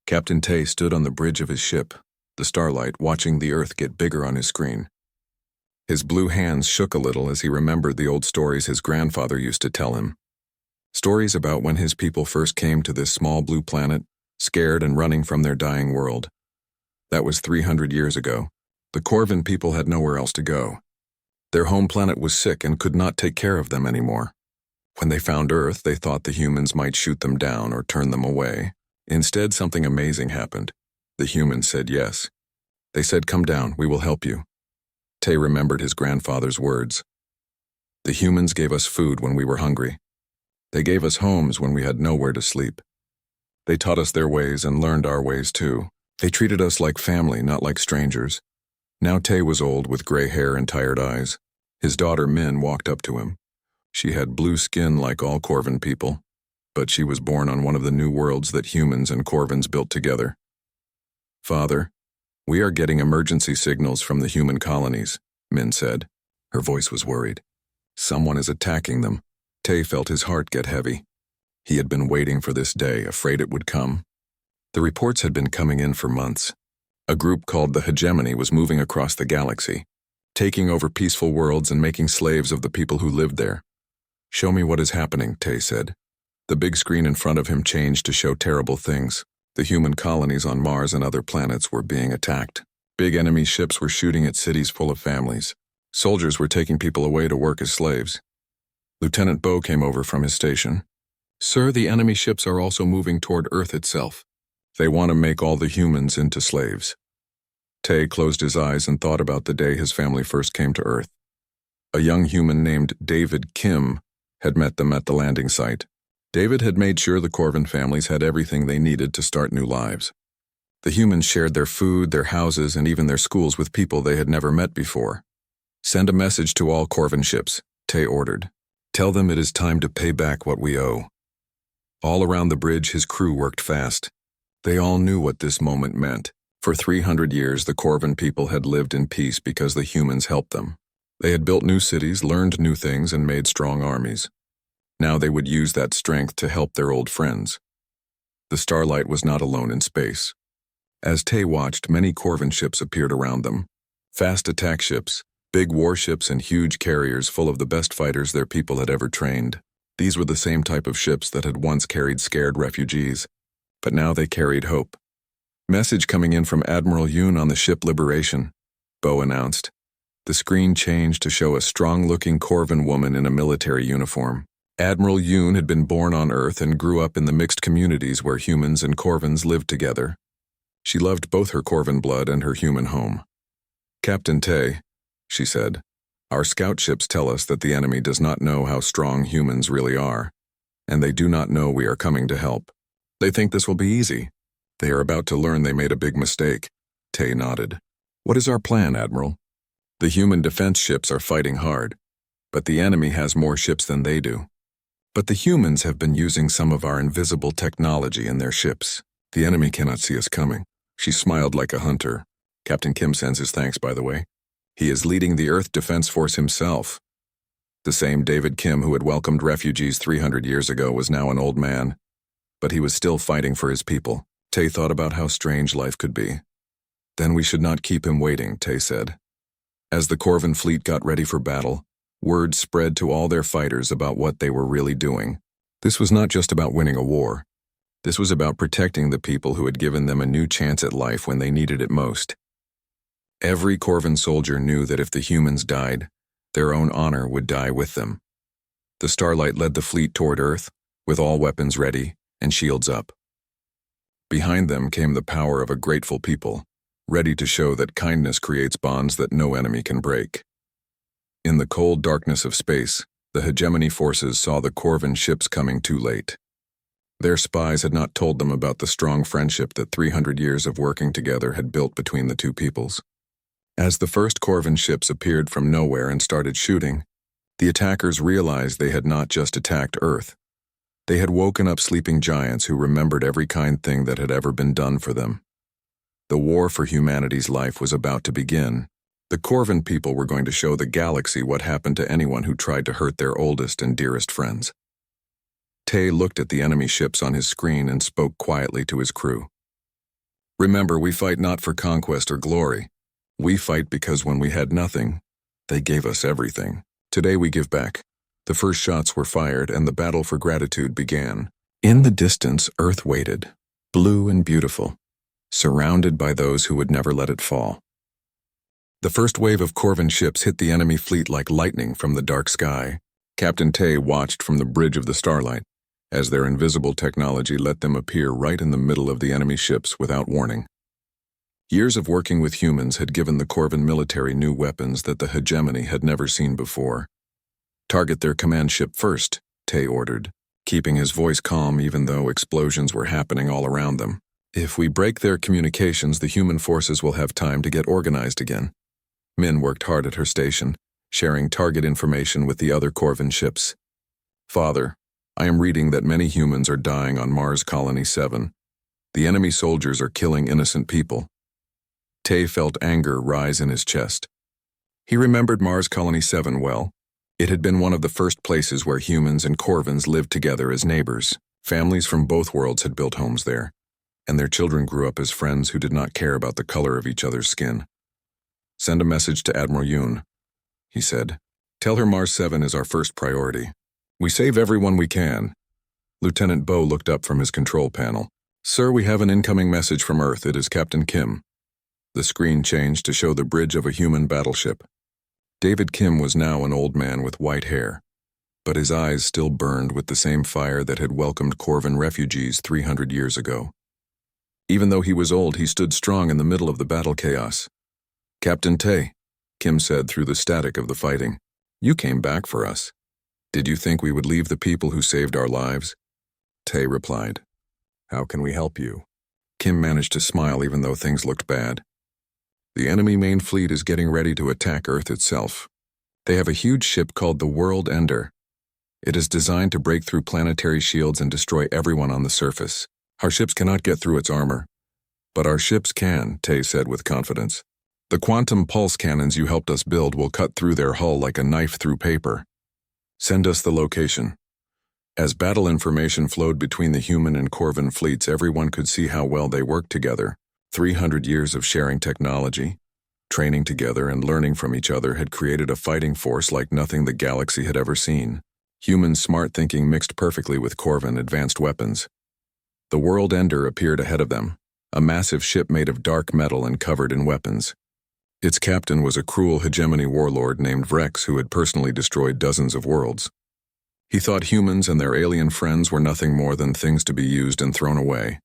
Captain Tay stood on the bridge of his ship, the starlight, watching the Earth get bigger on his screen. His blue hands shook a little as he remembered the old stories his grandfather used to tell him. Stories about when his people first came to this small blue planet, scared and running from their dying world. That was 300 years ago. The Corvin people had nowhere else to go. Their home planet was sick and could not take care of them anymore. When they found Earth, they thought the humans might shoot them down or turn them away. Instead, something amazing happened. The humans said yes. They said, "Come down, we will help you." Tay remembered his grandfather's words. The humans gave us food when we were hungry. They gave us homes when we had nowhere to sleep. They taught us their ways and learned our ways too. They treated us like family, not like strangers. Now Tay was old with gray hair and tired eyes. His daughter Min walked up to him. She had blue skin like all Corvin people, but she was born on one of the new worlds that humans and Corvins built together. "Father, we are getting emergency signals from the human colonies," Min said. Her voice was worried. "Someone is attacking them." Tay felt his heart get heavy. He had been waiting for this day, afraid it would come. The reports had been coming in for months. A group called the Hegemony was moving across the galaxy, taking over peaceful worlds and making slaves of the people who lived there. "Show me what is happening," Tay said. The big screen in front of him changed to show terrible things. The human colonies on Mars and other planets were being attacked. Big enemy ships were shooting at cities full of families. Soldiers were taking people away to work as slaves. Lieutenant Bo came over from his station. "Sir, the enemy ships are also moving toward Earth itself. They want to make all the humans into slaves." Tay closed his eyes and thought about the day his family first came to Earth. A young human named David Kim had met them at the landing site. David had made sure the Corvin families had everything they needed to start new lives. The humans shared their food, their houses, and even their schools with people they had never met before. "Send a message to all Corvin ships," Tay ordered. "Tell them it is time to pay back what we owe." All around the bridge, his crew worked fast. They all knew what this moment meant. For 300 years, the Corvin people had lived in peace because the humans helped them. They had built new cities, learned new things, and made strong armies. Now they would use that strength to help their old friends. The starlight was not alone in space. As Tay watched, many Corvin ships appeared around them. Fast attack ships, big warships, and huge carriers full of the best fighters their people had ever trained. These were the same type of ships that had once carried scared refugees. But now they carried hope. "Message coming in from Admiral Yoon on the ship Liberation," Bo announced. The screen changed to show a strong-looking Corvin woman in a military uniform. Admiral Yoon had been born on Earth and grew up in the mixed communities where humans and Corvins lived together. She loved both her Corvin blood and her human home. "Captain Tay," she said, "our scout ships tell us that the enemy does not know how strong humans really are, and they do not know we are coming to help. They think this will be easy. They are about to learn they made a big mistake." Tay nodded. "What is our plan, Admiral?" "The human defense ships are fighting hard, but the enemy has more ships than they do. But the humans have been using some of our invisible technology in their ships. The enemy cannot see us coming." She smiled like a hunter. "Captain Kim sends his thanks, by the way. He is leading the Earth Defense Force himself." The same David Kim who had welcomed refugees 300 years ago was now an old man, but he was still fighting for his people. Tay thought about how strange life could be. "Then we should not keep him waiting," Tay said. As the Corvin fleet got ready for battle, word spread to all their fighters about what they were really doing. This was not just about winning a war. This was about protecting the people who had given them a new chance at life when they needed it most. Every Corvin soldier knew that if the humans died, their own honor would die with them. The starlight led the fleet toward Earth, with all weapons ready and shields up. Behind them came the power of a grateful people, ready to show that kindness creates bonds that no enemy can break. In the cold darkness of space, the Hegemony forces saw the Corvin ships coming too late. Their spies had not told them about the strong friendship that 300 years of working together had built between the two peoples. As the first Corvin ships appeared from nowhere and started shooting, the attackers realized they had not just attacked Earth. They had woken up sleeping giants who remembered every kind thing that had ever been done for them. The war for humanity's life was about to begin. The Corvin people were going to show the galaxy what happened to anyone who tried to hurt their oldest and dearest friends. Tay looked at the enemy ships on his screen and spoke quietly to his crew. Remember, we fight not for conquest or glory. We fight because when we had nothing, they gave us everything. Today we give back. The first shots were fired and the battle for gratitude began. In the distance, Earth waited, blue and beautiful, surrounded by those who would never let it fall. The first wave of Corvin ships hit the enemy fleet like lightning from the dark sky. Captain Tay watched from the bridge of the Starlight as their invisible technology let them appear right in the middle of the enemy ships without warning. Years of working with humans had given the Corvin military new weapons that the hegemony had never seen before. Target their command ship first, Tay ordered, keeping his voice calm even though explosions were happening all around them. If we break their communications, the human forces will have time to get organized again. Min worked hard at her station, sharing target information with the other Corvin ships. Father, I am reading that many humans are dying on Mars Colony 7. The enemy soldiers are killing innocent people. Tay felt anger rise in his chest. He remembered Mars Colony 7 well. It had been one of the first places where humans and Corvins lived together as neighbors. Families from both worlds had built homes there, and their children grew up as friends who did not care about the color of each other's skin. Send a message to Admiral Yoon, he said. Tell her Mars 7 is our first priority. We save everyone we can. Lieutenant Bo looked up from his control panel. Sir, we have an incoming message from Earth. It is Captain Kim. The screen changed to show the bridge of a human battleship. David Kim was now an old man with white hair, but his eyes still burned with the same fire that had welcomed Corvin refugees 300 years ago. Even though he was old, he stood strong in the middle of the battle chaos. Captain Tay, Kim said through the static of the fighting, you came back for us. Did you think we would leave the people who saved our lives? Tay replied, how can we help you? Kim managed to smile even though things looked bad. The enemy main fleet is getting ready to attack Earth itself. They have a huge ship called the World Ender. It is designed to break through planetary shields and destroy everyone on the surface. Our ships cannot get through its armor. But our ships can, Tay said with confidence. The quantum pulse cannons you helped us build will cut through their hull like a knife through paper. Send us the location. As battle information flowed between the human and Corvin fleets, everyone could see how well they worked together. 300 years of sharing technology, training together and learning from each other had created a fighting force like nothing the galaxy had ever seen. Human smart thinking mixed perfectly with Corvin advanced weapons. The World Ender appeared ahead of them, a massive ship made of dark metal and covered in weapons. Its captain was a cruel hegemony warlord named Vrex who had personally destroyed dozens of worlds. He thought humans and their alien friends were nothing more than things to be used and thrown away.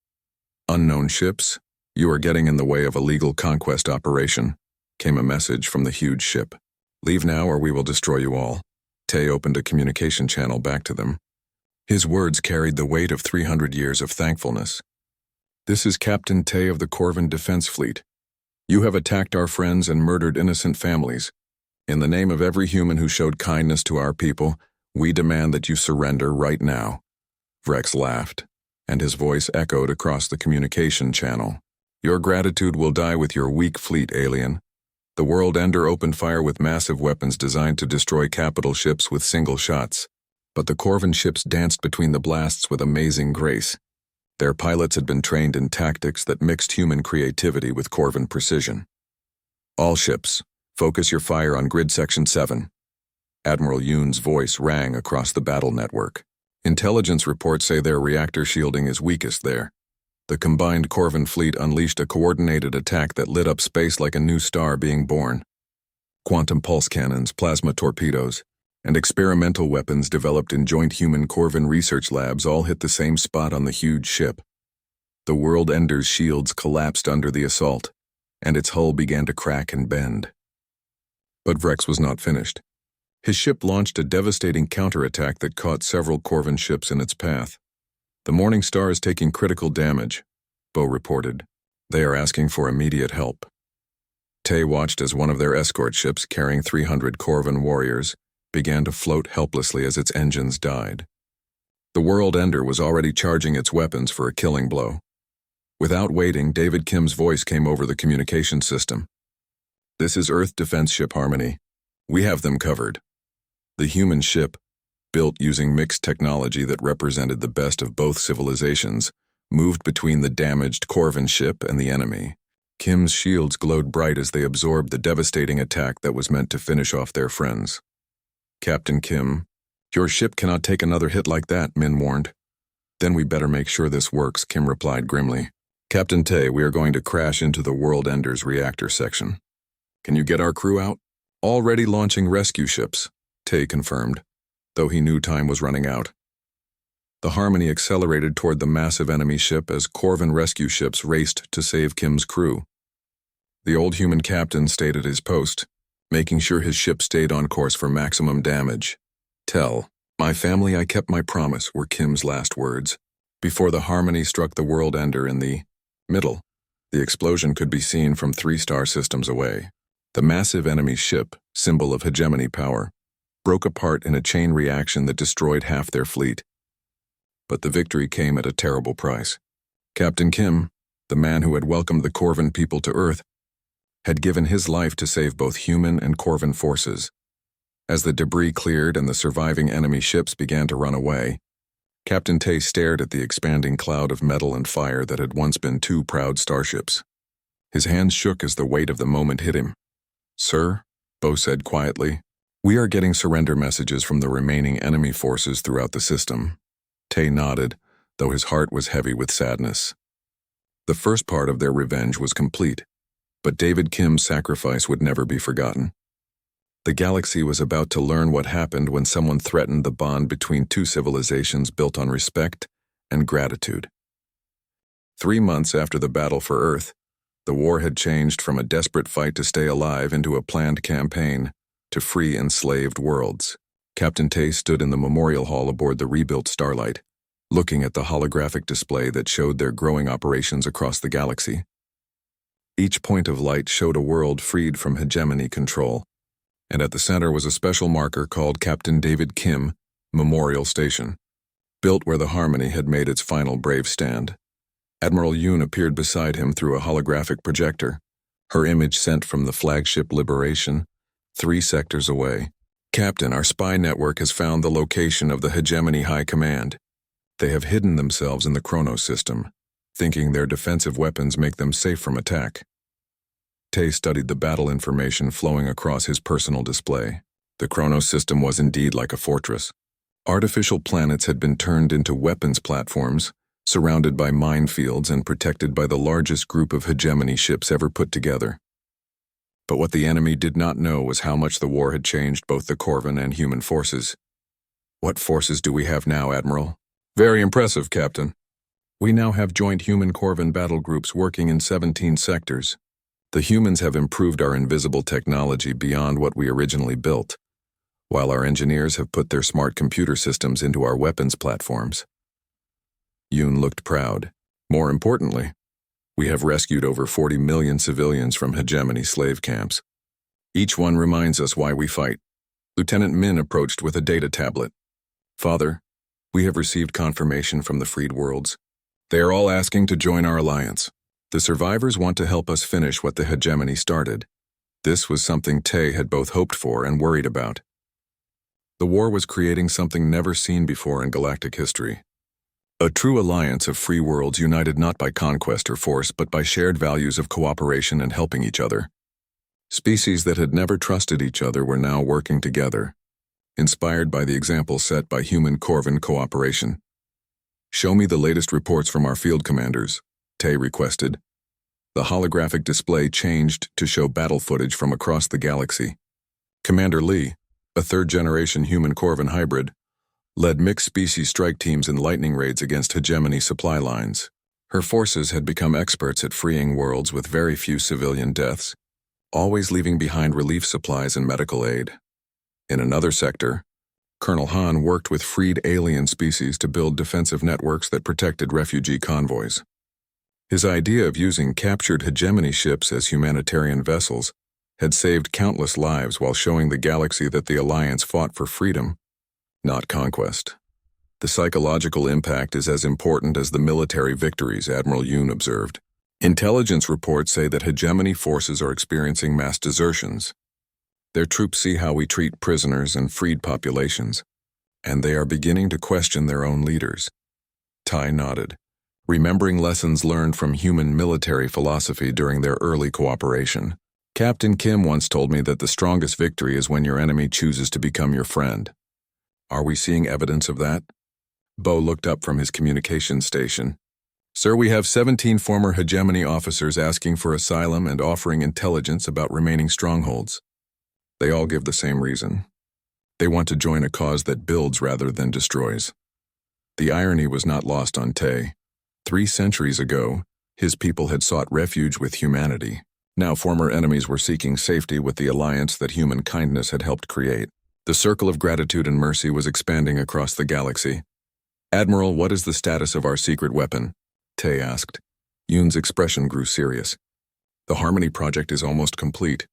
Unknown ships, you are getting in the way of a legal conquest operation, came a message from the huge ship. Leave now or we will destroy you all. Tay opened a communication channel back to them. His words carried the weight of 300 years of thankfulness. This is Captain Tay of the Corvin Defense Fleet. You have attacked our friends and murdered innocent families. In the name of every human who showed kindness to our people, we demand that you surrender right now. Vrex laughed, and his voice echoed across the communication channel. Your gratitude will die with your weak fleet, alien. The World Ender opened fire with massive weapons designed to destroy capital ships with single shots. But the Corvin ships danced between the blasts with amazing grace. Their pilots had been trained in tactics that mixed human creativity with Corvin precision. All ships, focus your fire on Grid Section 7. Admiral Yoon's voice rang across the battle network. Intelligence reports say their reactor shielding is weakest there. The combined Corvin fleet unleashed a coordinated attack that lit up space like a new star being born. Quantum pulse cannons, plasma torpedoes, and experimental weapons developed in joint human Corvin research labs all hit the same spot on the huge ship. The World Ender's shields collapsed under the assault, and its hull began to crack and bend. But Vrex was not finished. His ship launched a devastating counterattack that caught several Corvin ships in its path. The Morning Star is taking critical damage, Bo reported. They are asking for immediate help. Tay watched as one of their escort ships, carrying 300 Corvin warriors, began to float helplessly as its engines died. The World Ender was already charging its weapons for a killing blow. Without waiting, David Kim's voice came over the communication system. This is Earth Defense Ship Harmony. We have them covered. The human ship, built using mixed technology that represented the best of both civilizations, moved between the damaged Corvin ship and the enemy. Kim's shields glowed bright as they absorbed the devastating attack that was meant to finish off their friends. "Captain Kim, your ship cannot take another hit like that," Min warned. "Then we better make sure this works," Kim replied grimly. "Captain Tay, we are going to crash into the World Ender's reactor section. Can you get our crew out?" "Already launching rescue ships," Tay confirmed, though he knew time was running out. The Harmony accelerated toward the massive enemy ship as Corvin rescue ships raced to save Kim's crew. The old human captain stayed at his post, making sure his ship stayed on course for maximum damage. "Tell my family I kept my promise," were Kim's last words. Before the Harmony struck the World Ender in the middle, the explosion could be seen from 3 star systems away. The massive enemy ship, symbol of hegemony power, broke apart in a chain reaction that destroyed half their fleet. But the victory came at a terrible price. Captain Kim, the man who had welcomed the Corvin people to Earth, had given his life to save both human and Corvin forces. As the debris cleared and the surviving enemy ships began to run away, Captain Tay stared at the expanding cloud of metal and fire that had once been 2 proud starships. His hands shook as the weight of the moment hit him. "Sir," Bo said quietly, "we are getting surrender messages from the remaining enemy forces throughout the system." Tay nodded, though his heart was heavy with sadness. The first part of their revenge was complete, but David Kim's sacrifice would never be forgotten. The galaxy was about to learn what happened when someone threatened the bond between 2 civilizations built on respect and gratitude. 3 months after the battle for Earth, the war had changed from a desperate fight to stay alive into a planned campaign to free enslaved worlds. Captain Tay stood in the memorial hall aboard the rebuilt Starlight, looking at the holographic display that showed their growing operations across the galaxy. Each point of light showed a world freed from hegemony control, and at the center was a special marker called Captain David Kim Memorial Station, built where the Harmony had made its final brave stand. Admiral Yoon appeared beside him through a holographic projector, her image sent from the flagship Liberation, 3 sectors away. "Captain, our spy network has found the location of the Hegemony High Command. They have hidden themselves in the Chronos system, thinking their defensive weapons make them safe from attack." Tay studied the battle information flowing across his personal display. The Chronos system was indeed like a fortress. Artificial planets had been turned into weapons platforms, surrounded by minefields and protected by the largest group of hegemony ships ever put together. But what the enemy did not know was how much the war had changed both the Corvin and human forces. "What forces do we have now, Admiral?" "Very impressive, Captain. We now have joint human-Corvin battle groups working in 17 sectors. The humans have improved our invisible technology beyond what we originally built, while our engineers have put their smart computer systems into our weapons platforms." Yoon looked proud. "More importantly, we have rescued over 40 million civilians from hegemony slave camps. Each one reminds us why we fight." Lieutenant Min approached with a data tablet. "Father, we have received confirmation from the freed worlds. They are all asking to join our alliance. The survivors want to help us finish what the hegemony started." This was something Tay had both hoped for and worried about. The war was creating something never seen before in galactic history. A true alliance of free worlds united not by conquest or force, but by shared values of cooperation and helping each other. Species that had never trusted each other were now working together, inspired by the example set by human-Corvin cooperation. "Show me the latest reports from our field commanders," Tay requested. The holographic display changed to show battle footage from across the galaxy. Commander Lee, a 3rd-generation human-Corvin hybrid, led mixed-species strike teams in lightning raids against hegemony supply lines. Her forces had become experts at freeing worlds with very few civilian deaths, always leaving behind relief supplies and medical aid. In another sector, Colonel Han worked with freed alien species to build defensive networks that protected refugee convoys. His idea of using captured hegemony ships as humanitarian vessels had saved countless lives while showing the galaxy that the Alliance fought for freedom, not conquest. "The psychological impact is as important as the military victories," Admiral Yoon observed. "Intelligence reports say that hegemony forces are experiencing mass desertions. Their troops see how we treat prisoners and freed populations, and they are beginning to question their own leaders." Tai nodded. remembering lessons learned from human military philosophy during their early cooperation. Captain Kim once told me that the strongest victory is when your enemy chooses to become your friend. Are we seeing evidence of that? Bo looked up from his communications station. Sir, we have 17 former hegemony officers asking for asylum and offering intelligence about remaining strongholds. They all give the same reason. They want to join a cause that builds rather than destroys. The irony was not lost on Tae. 3 centuries ago, his people had sought refuge with humanity. Now former enemies were seeking safety with the alliance that human kindness had helped create. The circle of gratitude and mercy was expanding across the galaxy. Admiral, what is the status of our secret weapon? Tae asked. Yoon's expression grew serious. The Harmony Project is almost complete.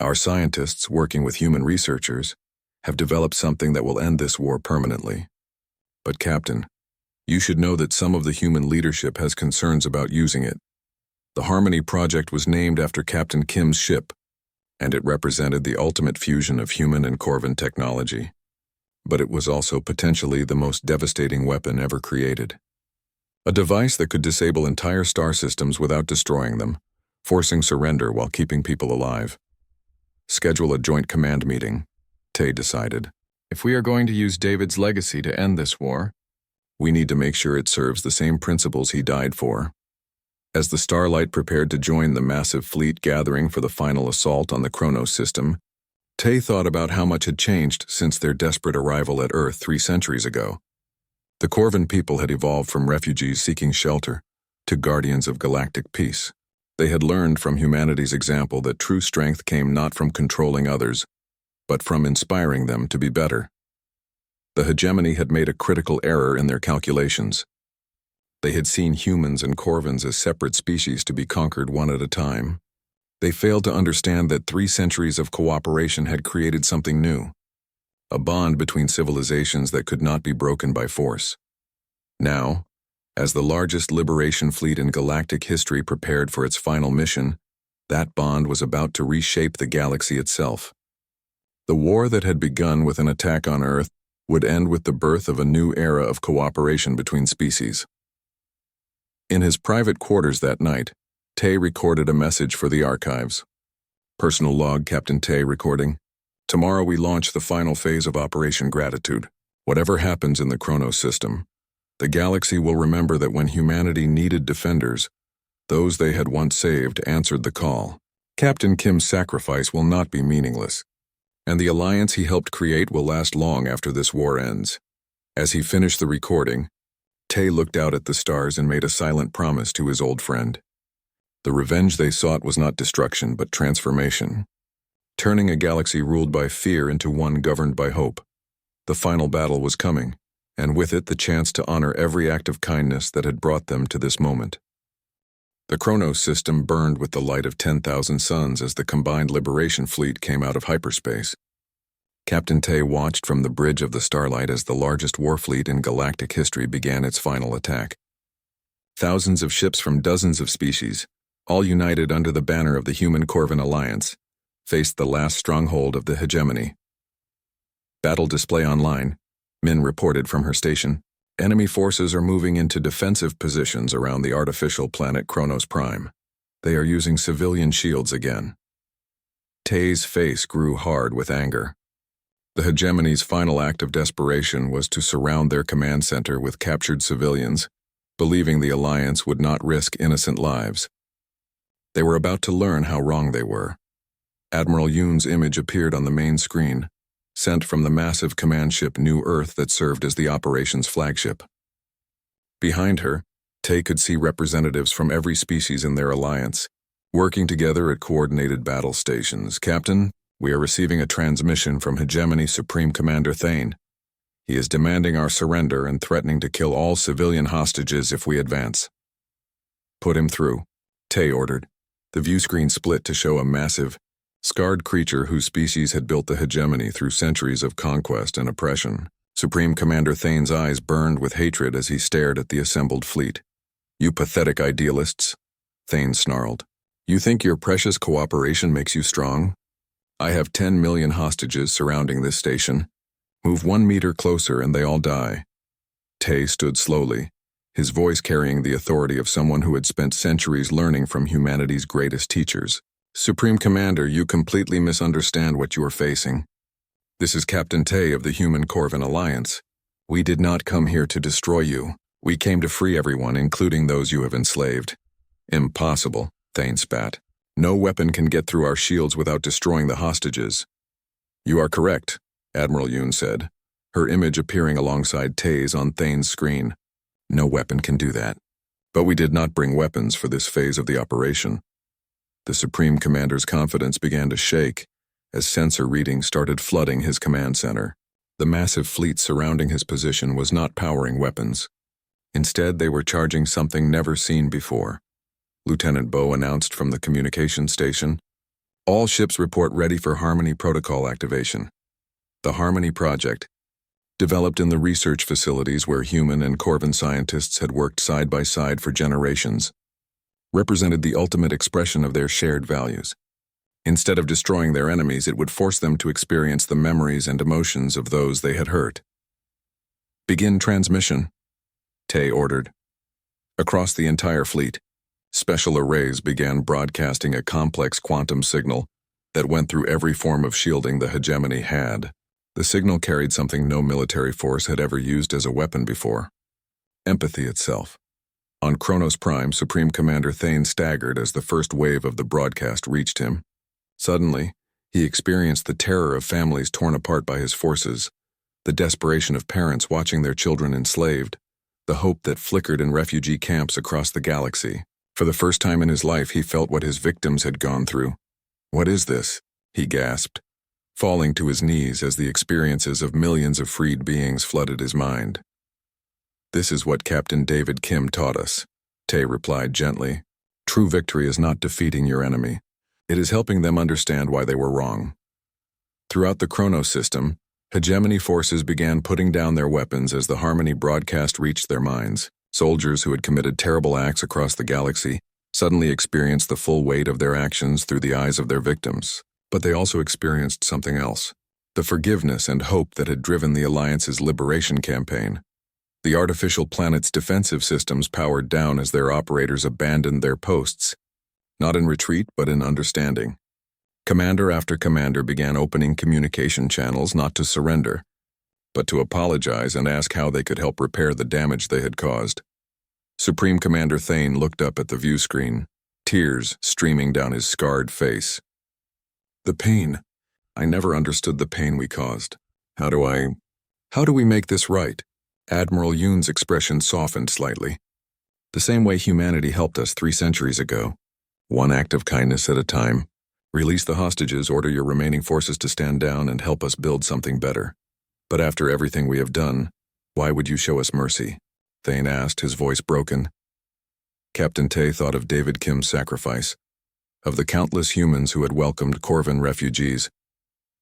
Our scientists, working with human researchers, have developed something that will end this war permanently. But Captain, you should know that some of the human leadership has concerns about using it. The Harmony Project was named after Captain Kim's ship, and it represented the ultimate fusion of human and Corvan technology. But it was also potentially the most devastating weapon ever created. A device that could disable entire star systems without destroying them, forcing surrender while keeping people alive. Schedule a joint command meeting, Tae decided. If we are going to use David's legacy to end this war, we need to make sure it serves the same principles he died for. As the Starlight prepared to join the massive fleet gathering for the final assault on the Chronos system, Tae thought about how much had changed since their desperate arrival at Earth 3 centuries ago. The Corvan people had evolved from refugees seeking shelter to guardians of galactic peace. They had learned from humanity's example that true strength came not from controlling others, but from inspiring them to be better. The hegemony had made a critical error in their calculations. They had seen humans and Corvans as separate species to be conquered one at a time. They failed to understand that 3 centuries of cooperation had created something new, a bond between civilizations that could not be broken by force. Now, as the largest liberation fleet in galactic history prepared for its final mission, that bond was about to reshape the galaxy itself. The war that had begun with an attack on Earth would end with the birth of a new era of cooperation between species. In his private quarters that night, Tae recorded a message for the archives. Personal log, Captain Tae recording. Tomorrow we launch the final phase of Operation Gratitude. Whatever happens in the Chronos system, the galaxy will remember that when humanity needed defenders, those they had once saved answered the call. Captain Kim's sacrifice will not be meaningless, and the alliance he helped create will last long after this war ends. As he finished the recording, Tae looked out at the stars and made a silent promise to his old friend. The revenge they sought was not destruction, but transformation, turning a galaxy ruled by fear into one governed by hope. The final battle was coming, and with it the chance to honor every act of kindness that had brought them to this moment. The Chronos system burned with the light of 10,000 suns as the combined liberation fleet came out of hyperspace. Captain Tae watched from the bridge of the Starlight as the largest war fleet in galactic history began its final attack. Thousands of ships from dozens of species, all united under the banner of the Human-Corvan Alliance, faced the last stronghold of the hegemony. Battle display online, Min reported from her station. Enemy forces are moving into defensive positions around the artificial planet Kronos Prime. They are using civilian shields again. Tae's face grew hard with anger. The hegemony's final act of desperation was to surround their command center with captured civilians, believing the Alliance would not risk innocent lives. They were about to learn how wrong they were. Admiral Yoon's image appeared on the main screen, sent from the massive command ship New Earth that served as the operation's flagship. Behind her, Tae could see representatives from every species in their alliance, working together at coordinated battle stations. Captain, we are receiving a transmission from Hegemony Supreme Commander Thane. He is demanding our surrender and threatening to kill all civilian hostages if we advance. Put him through, Tae ordered. The view screen split to show a massive, scarred creature whose species had built the hegemony through centuries of conquest and oppression. Supreme Commander Thane's eyes burned with hatred as he stared at the assembled fleet. You pathetic idealists, Thane snarled. You think your precious cooperation makes you strong? I have 10 million hostages surrounding this station. Move 1 meter closer and they all die. Tae stood slowly, his voice carrying the authority of someone who had spent centuries learning from humanity's greatest teachers. Supreme Commander, you completely misunderstand what you are facing. This is Captain Tay of the Human Corvin Alliance. We did not come here to destroy you. We came to free everyone, including those you have enslaved. Impossible, Thane spat. No weapon can get through our shields without destroying the hostages. You are correct, Admiral Yoon said, her image appearing alongside Tay's on Thane's screen. No weapon can do that. But we did not bring weapons for this phase of the operation. The Supreme Commander's confidence began to shake as sensor readings started flooding his command center. The massive fleet surrounding his position was not powering weapons. Instead, they were charging something never seen before. Lieutenant Bo announced from the communication station, "All ships report ready for Harmony Protocol activation." The Harmony Project, developed in the research facilities where human and Corvin scientists had worked side by side for generations, represented the ultimate expression of their shared values. Instead of destroying their enemies, it would force them to experience the memories and emotions of those they had hurt. "Begin transmission," Tay ordered. Across the entire fleet, special arrays began broadcasting a complex quantum signal that went through every form of shielding the hegemony had. The signal carried something no military force had ever used as a weapon before: empathy itself. On Kronos Prime, Supreme Commander Thane staggered as the first wave of the broadcast reached him. Suddenly, he experienced the terror of families torn apart by his forces, the desperation of parents watching their children enslaved, the hope that flickered in refugee camps across the galaxy. For the first time in his life, he felt what his victims had gone through. "What is this?" he gasped, falling to his knees as the experiences of millions of freed beings flooded his mind. "This is what Captain David Kim taught us," Tay replied gently. "True victory is not defeating your enemy. It is helping them understand why they were wrong." Throughout the Chronos system, hegemony forces began putting down their weapons as the Harmony broadcast reached their minds. Soldiers who had committed terrible acts across the galaxy suddenly experienced the full weight of their actions through the eyes of their victims. But they also experienced something else: the forgiveness and hope that had driven the Alliance's liberation campaign. The artificial planet's defensive systems powered down as their operators abandoned their posts, not in retreat but in understanding. Commander after commander began opening communication channels not to surrender, but to apologize and ask how they could help repair the damage they had caused. Supreme Commander Thane looked up at the view screen, tears streaming down his scarred face. "The pain. I never understood the pain we caused. How do we make this right?" Admiral Yoon's expression softened slightly. "The same way humanity helped us 3 centuries ago. One act of kindness at a time. Release the hostages, order your remaining forces to stand down, and help us build something better. But after everything we have done, why would you show us mercy?" Thane asked, his voice broken. Captain Tay thought of David Kim's sacrifice, of the countless humans who had welcomed Corvin refugees,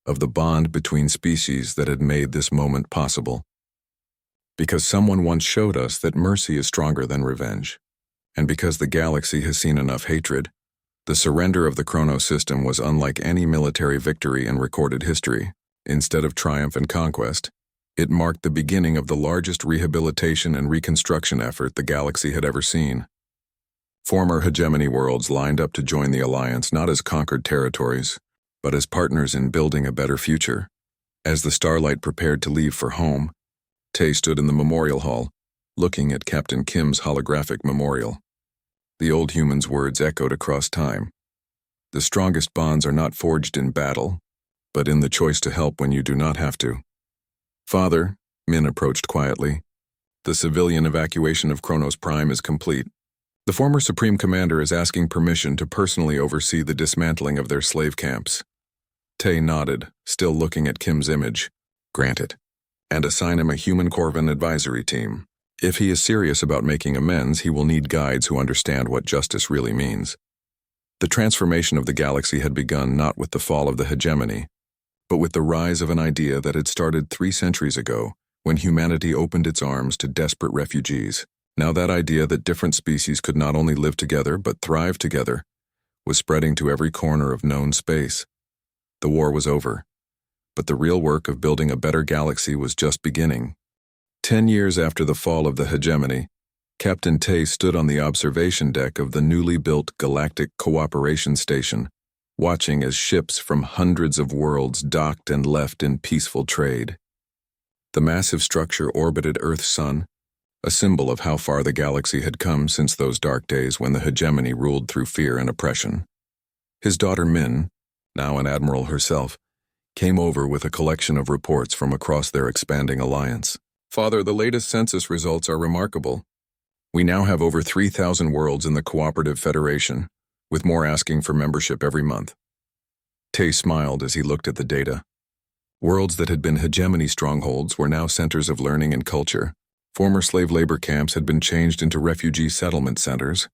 of the bond between species that had made this moment possible. Because someone once showed us that mercy is stronger than revenge, and because the galaxy has seen enough hatred, the surrender of the Chronos system was unlike any military victory in recorded history. Instead of triumph and conquest, it marked the beginning of the largest rehabilitation and reconstruction effort the galaxy had ever seen. Former hegemony worlds lined up to join the Alliance not as conquered territories, but as partners in building a better future. As the Starlight prepared to leave for home, Tay stood in the memorial hall, looking at Captain Kim's holographic memorial. The old human's words echoed across time. "The strongest bonds are not forged in battle, but in the choice to help when you do not have to." "Father," Min approached quietly, "the civilian evacuation of Kronos Prime is complete. The former Supreme Commander is asking permission to personally oversee the dismantling of their slave camps." Tay nodded, still looking at Kim's image. "Granted. And assign him a Human Corvin advisory team. If he is serious about making amends, he will need guides who understand what justice really means." The transformation of the galaxy had begun not with the fall of the hegemony, but with the rise of an idea that had started 3 centuries ago when humanity opened its arms to desperate refugees. Now that idea that different species could not only live together but thrive together was spreading to every corner of known space. The war was over, but the real work of building a better galaxy was just beginning. 10 years after the fall of the hegemony, Captain Tay stood on the observation deck of the newly built Galactic Cooperation Station, watching as ships from hundreds of worlds docked and left in peaceful trade. The massive structure orbited Earth's sun, a symbol of how far the galaxy had come since those dark days when the hegemony ruled through fear and oppression. His daughter Min, now an admiral herself, came over with a collection of reports from across their expanding alliance. "Father, the latest census results are remarkable. We now have over 3,000 worlds in the Cooperative Federation, with more asking for membership every month." Tay smiled as he looked at the data. Worlds that had been hegemony strongholds were now centers of learning and culture. Former slave labor camps had been changed into refugee settlement centers,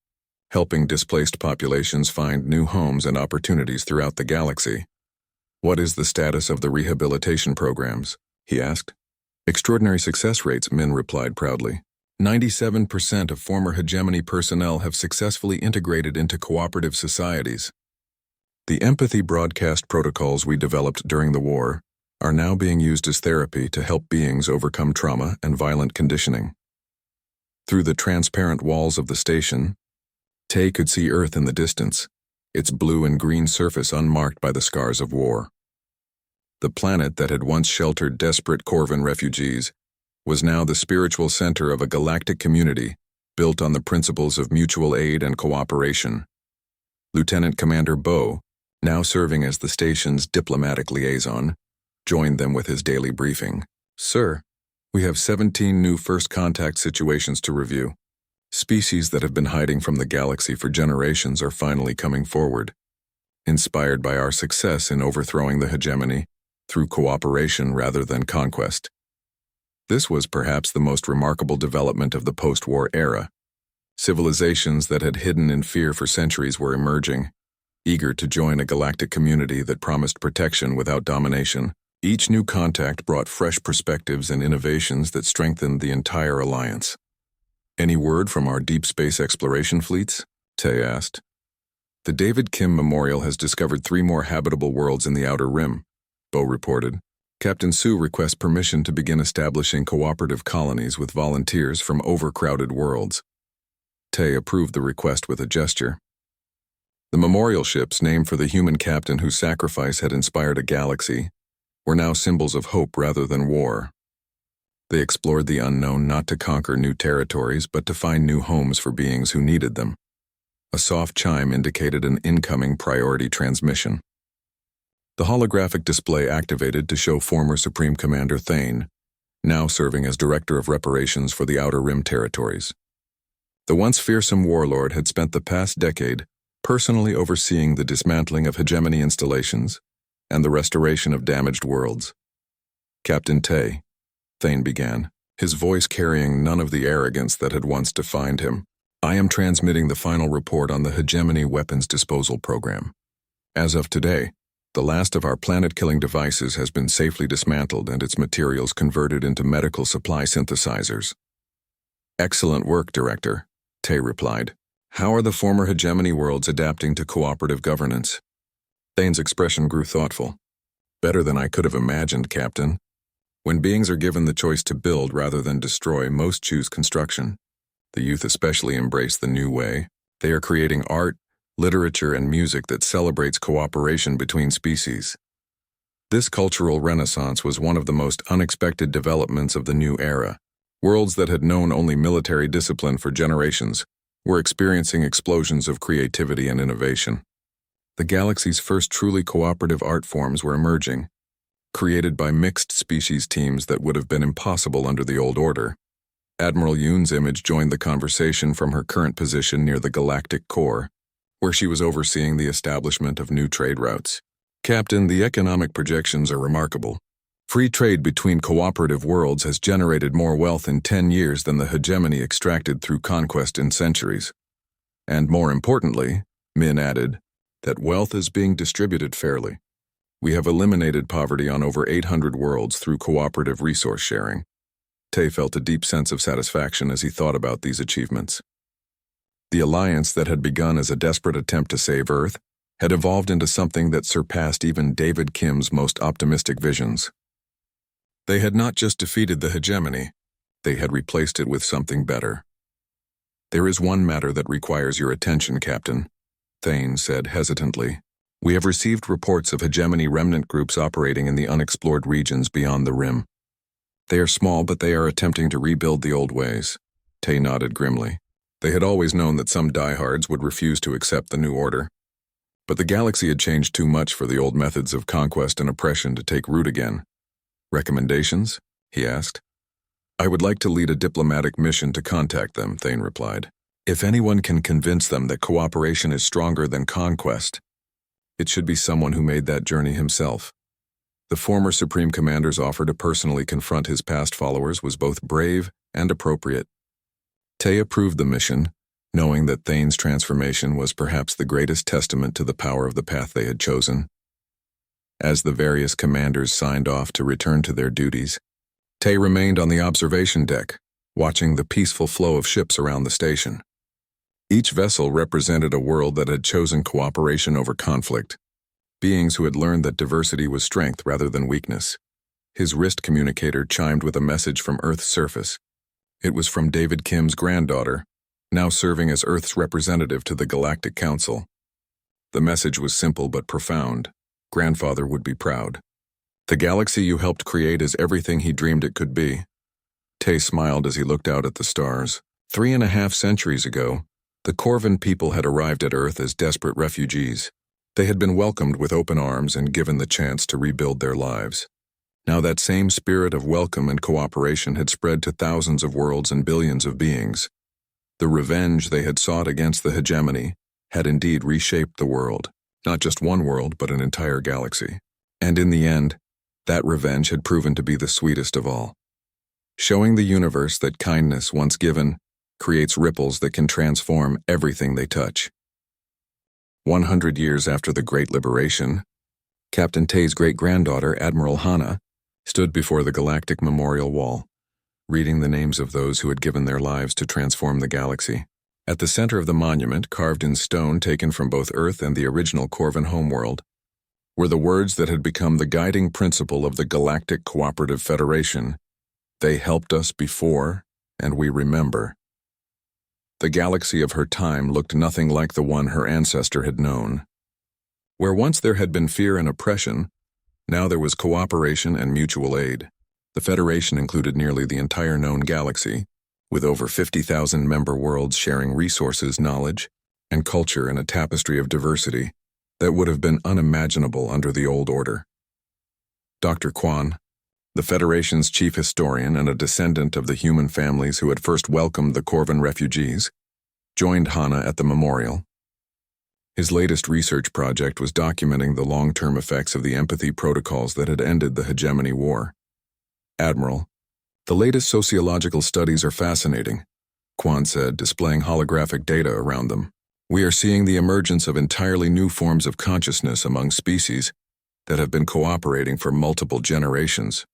helping displaced populations find new homes and opportunities throughout the galaxy. "What is the status of the rehabilitation programs?" he asked. "Extraordinary success rates," Min replied proudly. 97% of former hegemony personnel have successfully integrated into cooperative societies. The empathy broadcast protocols we developed during the war are now being used as therapy to help beings overcome trauma and violent conditioning. Through the transparent walls of the station, Tay could see Earth in the distance, its blue and green surface unmarked by the scars of war. The planet that had once sheltered desperate Corvan refugees was now the spiritual center of a galactic community built on the principles of mutual aid and cooperation. Lieutenant Commander Bo, now serving as the station's diplomatic liaison, joined them with his daily briefing. "Sir, we have 17 new first contact situations to review. Species that have been hiding from the galaxy for generations are finally coming forward, inspired by our success in overthrowing the hegemony through cooperation rather than conquest." This was perhaps the most remarkable development of the post-war era. Civilizations that had hidden in fear for centuries were emerging, eager to join a galactic community that promised protection without domination. Each new contact brought fresh perspectives and innovations that strengthened the entire alliance. "Any word from our deep space exploration fleets?" Tay asked. "The David Kim Memorial has discovered 3 more habitable worlds in the Outer Rim," Bo reported. "Captain Sue requests permission to begin establishing cooperative colonies with volunteers from overcrowded worlds." Tay approved the request with a gesture. The memorial ships, named for the human captain whose sacrifice had inspired a galaxy, were now symbols of hope rather than war. They explored the unknown not to conquer new territories but to find new homes for beings who needed them. A soft chime indicated an incoming priority transmission. The holographic display activated to show former Supreme Commander Thane, now serving as Director of Reparations for the Outer Rim territories. The once fearsome warlord had spent the past decade personally overseeing the dismantling of hegemony installations and the restoration of damaged worlds. "Captain Tay," Thane began, his voice carrying none of the arrogance that had once defined him, "I am transmitting the final report on the hegemony weapons disposal program. As of today, the last of our planet-killing devices has been safely dismantled and its materials converted into medical supply synthesizers." "Excellent work, Director," Tay replied. "How are the former hegemony worlds adapting to cooperative governance?" Thane's expression grew thoughtful. "Better than I could have imagined, Captain. When beings are given the choice to build rather than destroy, most choose construction. The youth especially embrace the new way. They are creating art, literature, and music that celebrates cooperation between species. This cultural renaissance was one of the most unexpected developments of the new era. Worlds that had known only military discipline for generations were experiencing explosions of creativity and innovation. The galaxy's first truly cooperative art forms were emerging, created by mixed species teams that would have been impossible under the old order. Admiral Yoon's image joined the conversation from her current position near the galactic core, where she was overseeing the establishment of new trade routes. "Captain, the economic projections are remarkable. Free trade between cooperative worlds has generated more wealth in 10 years than the hegemony extracted through conquest in centuries. And more importantly," Min added, "that wealth is being distributed fairly. We have eliminated poverty on over 800 worlds through cooperative resource sharing." Tay felt a deep sense of satisfaction as he thought about these achievements. The alliance that had begun as a desperate attempt to save Earth had evolved into something that surpassed even David Kim's most optimistic visions. They had not just defeated the hegemony, they had replaced it with something better. "There is one matter that requires your attention, Captain," Thane said hesitantly. "We have received reports of hegemony remnant groups operating in the unexplored regions beyond the rim. They are small, but they are attempting to rebuild the old ways." Tay nodded grimly. They had always known that some diehards would refuse to accept the new order. But the galaxy had changed too much for the old methods of conquest and oppression to take root again. "Recommendations?" he asked. "I would like to lead a diplomatic mission to contact them," Thane replied. "If anyone can convince them that cooperation is stronger than conquest, it should be someone who made that journey himself." The former Supreme Commander's offer to personally confront his past followers was both brave and appropriate. Tay approved the mission, knowing that Thane's transformation was perhaps the greatest testament to the power of the path they had chosen. As the various commanders signed off to return to their duties, Tay remained on the observation deck, watching the peaceful flow of ships around the station. Each vessel represented a world that had chosen cooperation over conflict, beings who had learned that diversity was strength rather than weakness. His wrist communicator chimed with a message from Earth's surface. It was from David Kim's granddaughter, now serving as Earth's representative to the Galactic Council. The message was simple but profound. Grandfather would be proud. "The galaxy you helped create is everything he dreamed it could be." Tay smiled as he looked out at the stars. 3.5 centuries ago, the Corvan people had arrived at Earth as desperate refugees. They had been welcomed with open arms and given the chance to rebuild their lives. Now that same spirit of welcome and cooperation had spread to thousands of worlds and billions of beings. The revenge they had sought against the hegemony had indeed reshaped the world, not just one world, but an entire galaxy. And in the end, that revenge had proven to be the sweetest of all, showing the universe that kindness, once given, creates ripples that can transform everything they touch. 100 years after the Great Liberation, Captain Tay's great-granddaughter, Admiral Hana, stood before the Galactic Memorial Wall, reading the names of those who had given their lives to transform the galaxy. At the center of the monument, carved in stone taken from both Earth and the original Corvan homeworld, were the words that had become the guiding principle of the Galactic Cooperative Federation. "They helped us before, and we remember." The galaxy of her time looked nothing like the one her ancestor had known. Where once there had been fear and oppression, now there was cooperation and mutual aid. The Federation included nearly the entire known galaxy, with over 50,000 member worlds sharing resources, knowledge, and culture in a tapestry of diversity that would have been unimaginable under the old order. Dr. Kwan, the Federation's chief historian and a descendant of the human families who had first welcomed the Corvan refugees, joined Hana at the memorial. His latest research project was documenting the long-term effects of the empathy protocols that had ended the hegemony war. "Admiral, the latest sociological studies are fascinating," Kwan said, displaying holographic data around them. "We are seeing the emergence of entirely new forms of consciousness among species that have been cooperating for multiple generations.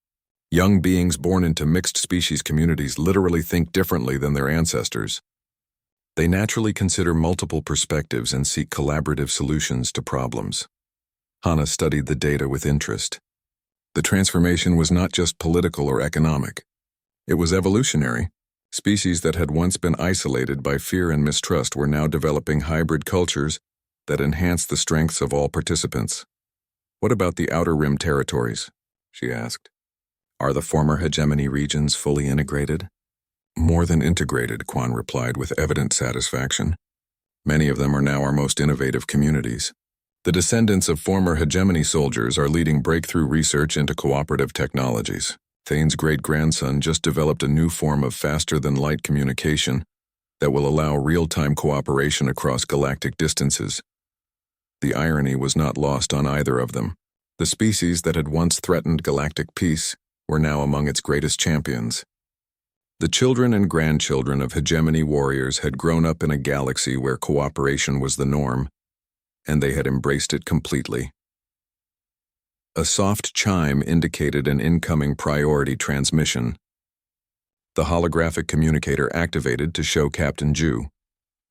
Young beings born into mixed-species communities literally think differently than their ancestors. They naturally consider multiple perspectives and seek collaborative solutions to problems." Hana studied the data with interest. The transformation was not just political or economic. It was evolutionary. Species that had once been isolated by fear and mistrust were now developing hybrid cultures that enhanced the strengths of all participants. "What about the Outer Rim territories?" she asked. "Are the former hegemony regions fully integrated?" "More than integrated," Kwan replied with evident satisfaction. "Many of them are now our most innovative communities. The descendants of former hegemony soldiers are leading breakthrough research into cooperative technologies. Thane's great-grandson just developed a new form of faster-than-light communication that will allow real-time cooperation across galactic distances." The irony was not lost on either of them. The species that had once threatened galactic peace were now among its greatest champions. The children and grandchildren of hegemony warriors had grown up in a galaxy where cooperation was the norm, and they had embraced it completely. A soft chime indicated an incoming priority transmission. The holographic communicator activated to show Captain Ju,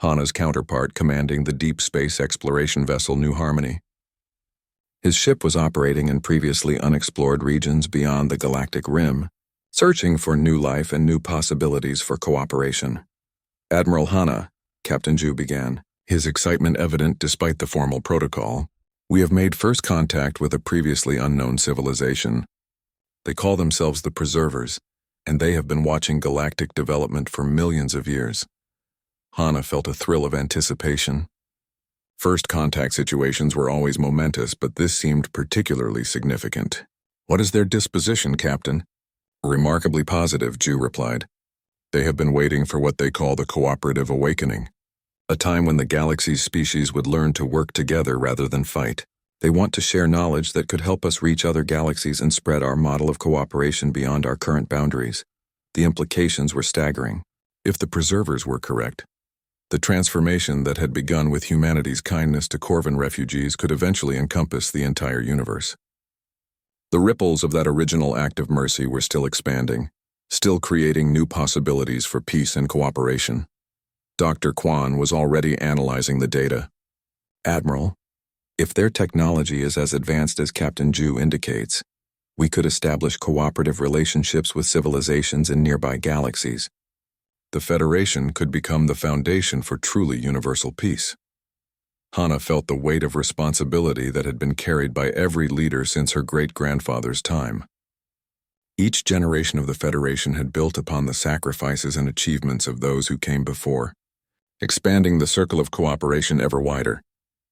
Hana's counterpart commanding the deep space exploration vessel New Harmony. His ship was operating in previously unexplored regions beyond the galactic rim, searching for new life and new possibilities for cooperation. Admiral Hana, Captain Ju began, his excitement evident despite the formal protocol. We have made first contact with a previously unknown civilization. They call themselves the Preservers, and they have been watching galactic development for millions of years. Hana felt a thrill of anticipation. First contact situations were always momentous, but this seemed particularly significant. What is their disposition, Captain? Remarkably positive, Ju replied. They have been waiting for what they call the cooperative awakening, a time when the galaxy's species would learn to work together rather than fight. They want to share knowledge that could help us reach other galaxies and spread our model of cooperation beyond our current boundaries. The implications were staggering. If the Preservers were correct, the transformation that had begun with humanity's kindness to Corvan refugees could eventually encompass the entire universe. The ripples of that original act of mercy were still expanding, still creating new possibilities for peace and cooperation. Dr. Kwan was already analyzing the data. Admiral, if their technology is as advanced as Captain Ju indicates, we could establish cooperative relationships with civilizations in nearby galaxies. The Federation could become the foundation for truly universal peace. Hana felt the weight of responsibility that had been carried by every leader since her great-grandfather's time. Each generation of the Federation had built upon the sacrifices and achievements of those who came before, expanding the circle of cooperation ever wider.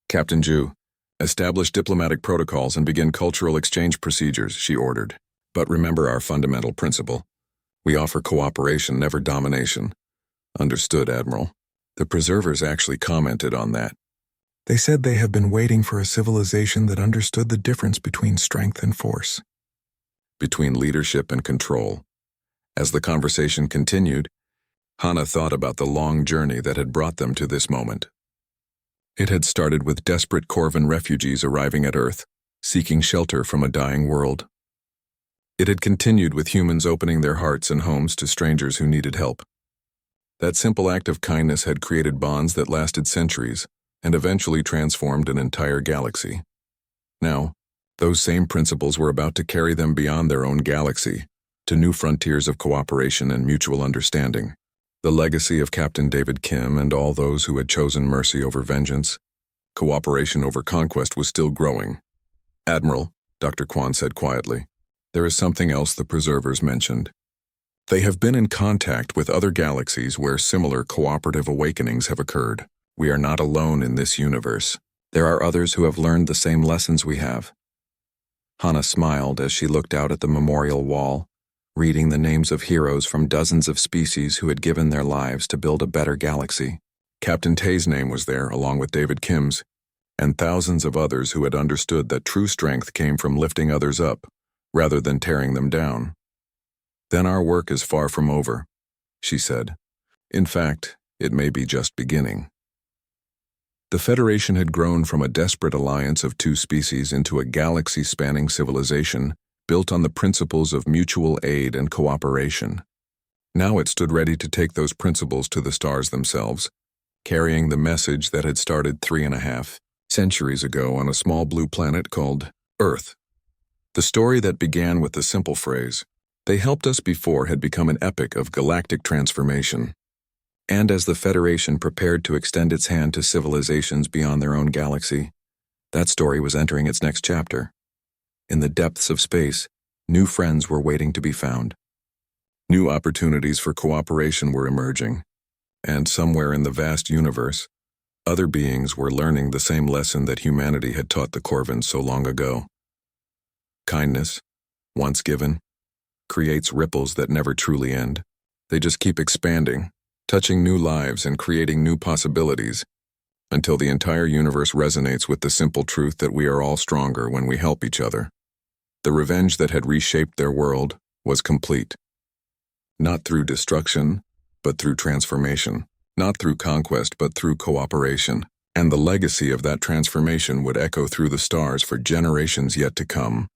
Captain Ju, establish diplomatic protocols and begin cultural exchange procedures, she ordered. But remember our fundamental principle. We offer cooperation, never domination. Understood, Admiral. The Preservers actually commented on that. They said they have been waiting for a civilization that understood the difference between strength and force, between leadership and control. As the conversation continued, Hana thought about the long journey that had brought them to this moment. It had started with desperate Corvan refugees arriving at Earth, seeking shelter from a dying world. It had continued with humans opening their hearts and homes to strangers who needed help. That simple act of kindness had created bonds that lasted centuries and eventually transformed an entire galaxy. Now, those same principles were about to carry them beyond their own galaxy, to new frontiers of cooperation and mutual understanding. The legacy of Captain David Kim and all those who had chosen mercy over vengeance, cooperation over conquest, was still growing. Admiral, Dr. Kwan said quietly, there is something else the Preservers mentioned. They have been in contact with other galaxies where similar cooperative awakenings have occurred. We are not alone in this universe. There are others who have learned the same lessons we have. Hana smiled as she looked out at the memorial wall, reading the names of heroes from dozens of species who had given their lives to build a better galaxy. Captain Tay's name was there, along with David Kim's, and thousands of others who had understood that true strength came from lifting others up, rather than tearing them down. Then our work is far from over, she said. In fact, it may be just beginning. The Federation had grown from a desperate alliance of two species into a galaxy-spanning civilization built on the principles of mutual aid and cooperation. Now it stood ready to take those principles to the stars themselves, carrying the message that had started 3.5 centuries ago on a small blue planet called Earth. The story that began with the simple phrase, "They helped us before," had become an epic of galactic transformation. And as the Federation prepared to extend its hand to civilizations beyond their own galaxy, that story was entering its next chapter. In the depths of space, new friends were waiting to be found. New opportunities for cooperation were emerging, and somewhere in the vast universe, other beings were learning the same lesson that humanity had taught the Corvans so long ago. Kindness, once given, creates ripples that never truly end. They just keep expanding, touching new lives and creating new possibilities, until the entire universe resonates with the simple truth that we are all stronger when we help each other. The revenge that had reshaped their world was complete. Not through destruction, but through transformation. Not through conquest, but through cooperation. And the legacy of that transformation would echo through the stars for generations yet to come.